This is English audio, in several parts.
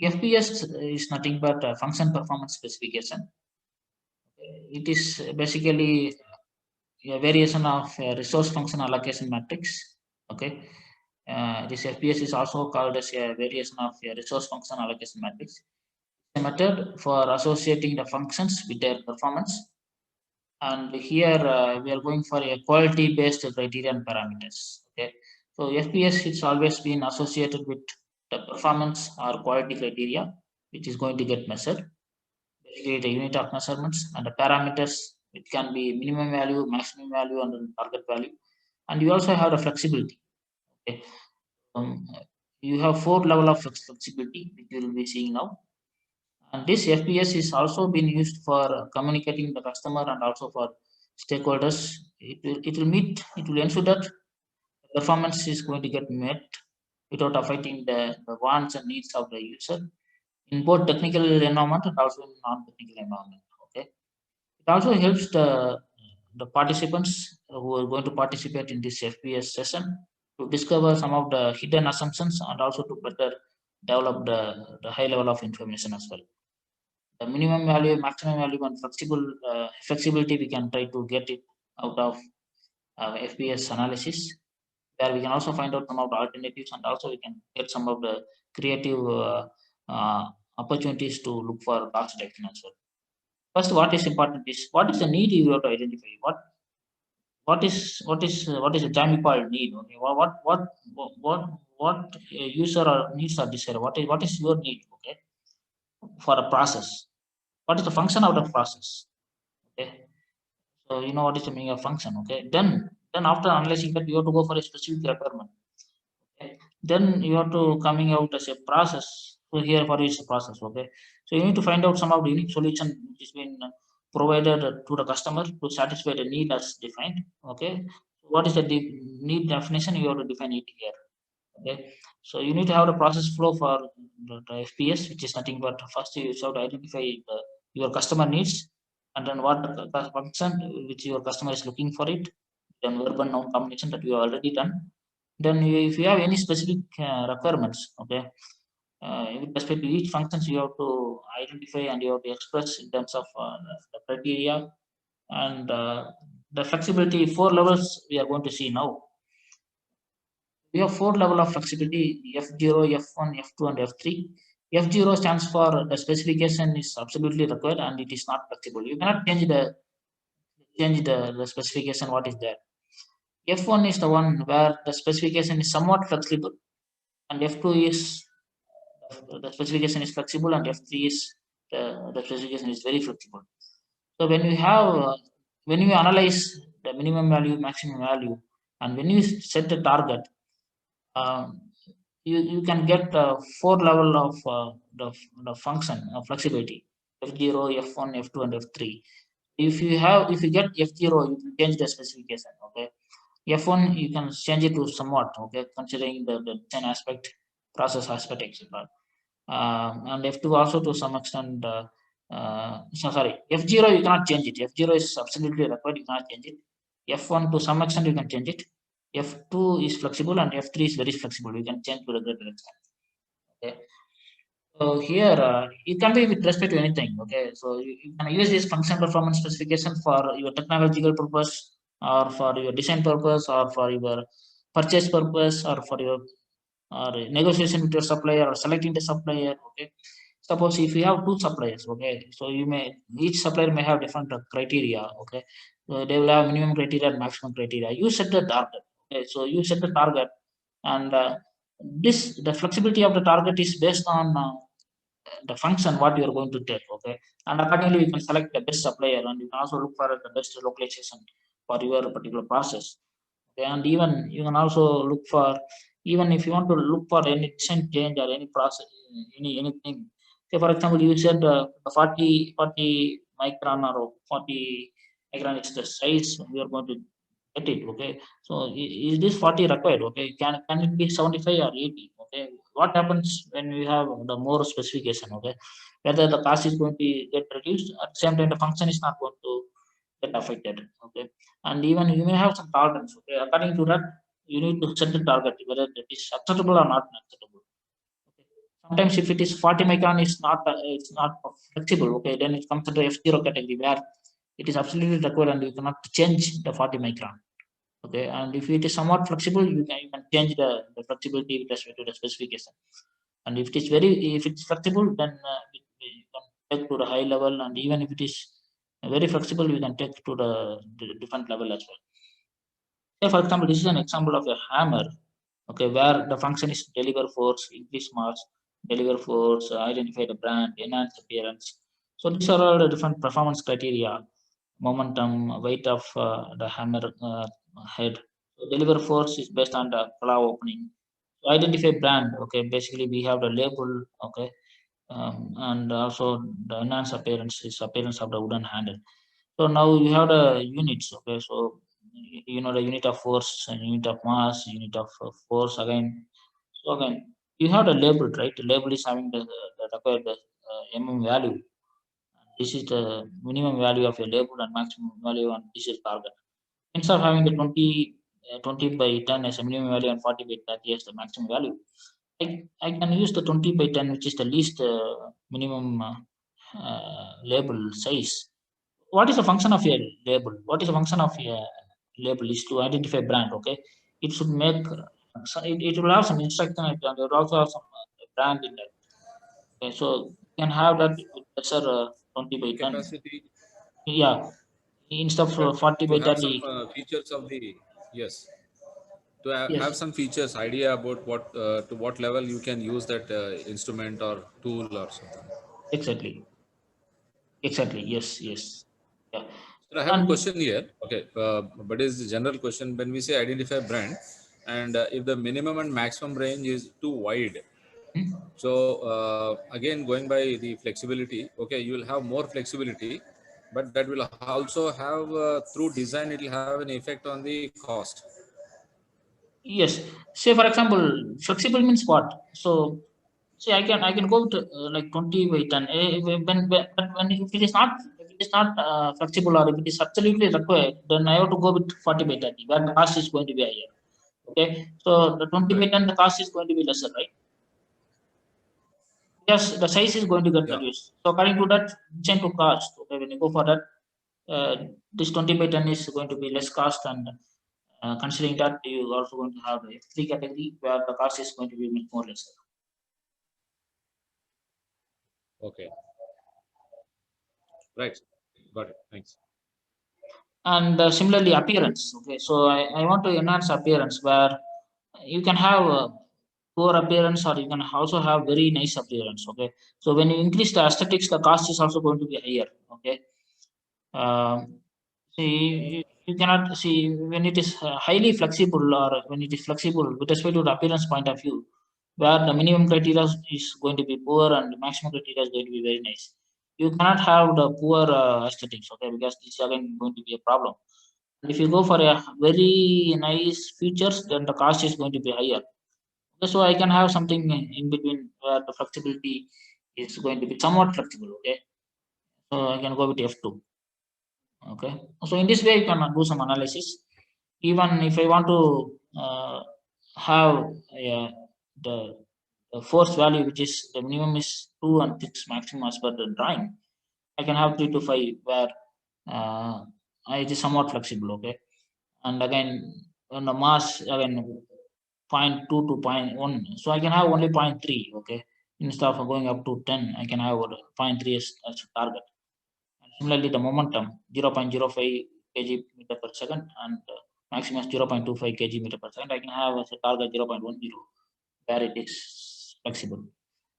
FPS is nothing but function performance specification. It is basically a variation of resource function allocation matrix. Okay, this FPS is also called as a variation of a resource function allocation matrix. A method for associating the functions with their performance. And here we are going for a quality based criterion parameters. Okay, so FPS it's always been associated with the performance or quality criteria, which is going to get measured. Basically, the unit of measurements and the parameters, it can be minimum value, maximum value, and the target value. And you also have the flexibility. Okay, you have four level of flexibility, which you will be seeing now. And this FPS is also been used for communicating the customer and also for stakeholders. It will ensure that performance is going to get met without affecting the wants and needs of the user in both technical environment and also in non-technical environment. Okay. It also helps the participants who are going to participate in this FPS session to discover some of the hidden assumptions and also to better develop the high level of information as well. The minimum value, maximum value, and flexibility we can try to get it out of FPS analysis, where we can also find out some of the alternatives and also we can get some of the creative opportunities to look for task detection as well. First, what is important is what is the need you have to identify. What is a Jamipal need? Okay, what user or needs are desired? What is your need? Okay, for a process. What is the function of the process? Okay, so you know what is the meaning of function. Okay, then after analyzing that, you have to go for a specific requirement. Okay, then you have to coming out as a process. So here for each process. Okay, so you need to find out some of the unique solution which has been provided to the customer to satisfy the need as defined. Okay, what is the need definition? You have to define it here. Okay, so you need to have the process flow for the FPS, which is nothing but first you have to identify your customer needs, and then what the function which your customer is looking for it, then verb and noun combination that you have already done. Then if you have any specific requirements, okay, with respect to each functions, you have to identify and you have to express in terms of the criteria and the flexibility. Four levels we are going to see now. We have four level of flexibility: F0, F1, F2, and F3. F0 stands for the specification is absolutely required and it is not flexible. You cannot change the specification what is there. F1 is the one where the specification is somewhat flexible, and F2 is the specification is flexible, and F3 is the specification is very flexible. So when you analyze the minimum value, maximum value, and when you set the target, um, you can get four level of the function of flexibility: F0, F1, F2, and F3. If you get F0, you can change the specification. Okay, F1 you can change it to somewhat. Okay, considering the design aspect, process aspect, etc. And F2 also to some extent. Sorry, F0 you cannot change it. F0 is absolutely required. You cannot change it. F1 to some extent you can change it. F2 is flexible and F3 is very flexible. You can change to the greater extent. Okay. So here it can be with respect to anything. Okay. So you can use this function performance specification for your technological purpose or for your design purpose or for your purchase purpose or for your or negotiation with your supplier or selecting the supplier. Okay, suppose if you have two suppliers, okay, so you may each supplier may have different criteria. Okay, so they will have minimum criteria and maximum criteria. You set the target. Okay, so you set the target, and this the flexibility of the target is based on the function what you are going to take. Okay, and accordingly you can select the best supplier and you can also look for the best localization for your particular process. Okay, and even you can also look for, even if you want to look for any design change or any process, anything. Say for example, you said 40 micron or 40 micron is the size we are going to get it. Okay, so is this 40 required? Okay, can it be 75 or 80? Okay, what happens when we have the more specification? Okay, whether the cost is going to get reduced, at the same time the function is not going to get affected. Okay, and even you may have some tolerance. Okay, according to that you need to set the target whether it is acceptable or not acceptable. Okay. Sometimes if it is 40 micron, it's not flexible. Okay, then it comes to the F0 category where it is absolutely required and you cannot change the 40 micron. Okay, and if it is somewhat flexible, you can change the flexibility with respect to the specification. And if it's flexible, then you can take to the high level, and even if it is very flexible, you can take to the different level as well. Say for example, this is an example of a hammer, okay, where the function is deliver force, increase mass, deliver force, identify the brand, enhance appearance. So these are all the different performance criteria: momentum, weight of the hammer head. So deliver force is based on the claw opening. So identify brand, okay, basically we have the label, okay, and also the enhanced appearance is appearance of the wooden handle. So now you have the units, okay. So you know the unit of force and unit of mass, unit of force again. So again, you have the label, right? The label is having the required mm value. This is the minimum value of a label and maximum value on this is target. Instead of having the 20 by 10 as a minimum value and 40 by 30 as the maximum value, I can use the 20 by 10, which is the least minimum label size. What is the function of a label? What is the function of a label is to identify brand, okay. It should make it will have some instruction and it will also have some brand in it. Okay, so you can have that with lesser 20 by 10. Capacity Yeah, instead of 40 to by have some 30. features of the, yes, to have Yes, some features, idea about what to what level you can use that instrument or tool or something. exactly. Exactly. Yes, yes. Yeah. So I have a And question here. Okay, but it's the general question. When we say identify brand, and if the minimum and maximum range is too wide, hmm, so again going by the flexibility, okay, you will have more flexibility, but that will also have through design it will have an effect on the cost. yes. Say for example, flexible means what? So see, I can go to like 20 by 10. But when if it is not flexible or if it is absolutely required, then I have to go with 40 by 30, where the cost is going to be higher. Okay. So the 20 by Correct. 10, the cost is going to be lesser, right? Yes, the size is going to get Yeah. reduced. So according to that, change to cost. Okay, when you go for that, this 20 by 10 is going to be less cost, and considering that you also going to have a F3 category where the cost is going to be much more lesser. Okay. Right. Got it. Thanks. And similarly, appearance. Okay, so I want to enhance appearance where you can have poor appearance or you can also have very nice appearance. Okay, so when you increase the aesthetics, the cost is also going to be higher. Okay, see, you cannot see when it is highly flexible or when it is flexible with respect to the appearance point of view, where the minimum criteria is going to be poor and the maximum criteria is going to be very nice. You cannot have the poor aesthetics, okay, because this is again going to be a problem. And if you go for a very nice features, then the cost is going to be higher. Okay, so I can have something in between where the flexibility is going to be somewhat flexible. Okay, so I can go with F2. Okay, so in this way you can do some analysis. Even if I want to have the, the force value, which is the minimum is 2 and 6 maximum as per the drawing, I can have 3 to 5 where uh, it is somewhat flexible. Okay, and again on the mass again point 0.2 to point 0.1, so I can have only point 0.3. Okay, instead of going up to 10, I can have point 0.3 as a target. Similarly, the momentum 0.05 kg meter per second and maximum is 0.25 kg meter per second. I can have as a target 0.10 where it is flexible.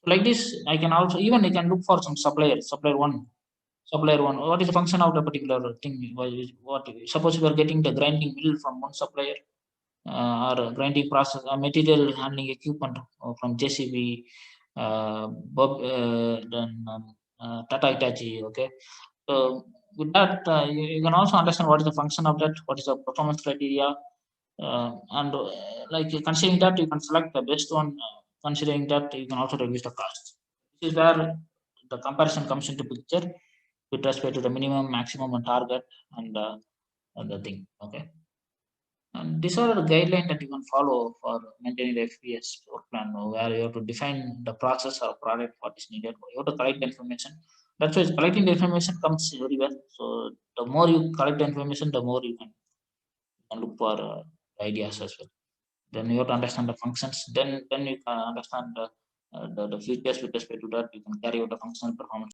Like this, I can also even I can look for some supplier one, supplier one. What is the function of the particular thing? What suppose we are getting the grinding mill from one supplier or grinding process, material handling equipment from JCB, then Tata Hitachi. Okay, so with that, you can also understand what is the function of that, what is the performance criteria, and like considering that you can select the best one. Considering that you can also reduce the cost. This is where the comparison comes into picture with respect to the minimum, maximum, and target, and the thing. Okay. And these are the guidelines that you can follow for maintaining the FPS work plan, where you have to define the process or product what is needed. You have to collect the information. That's why collecting the information comes very well. So the more you collect the information, the more you can look for ideas as well. Then you have to understand the functions. Then you can understand the features with respect to that. You can carry out the functional performance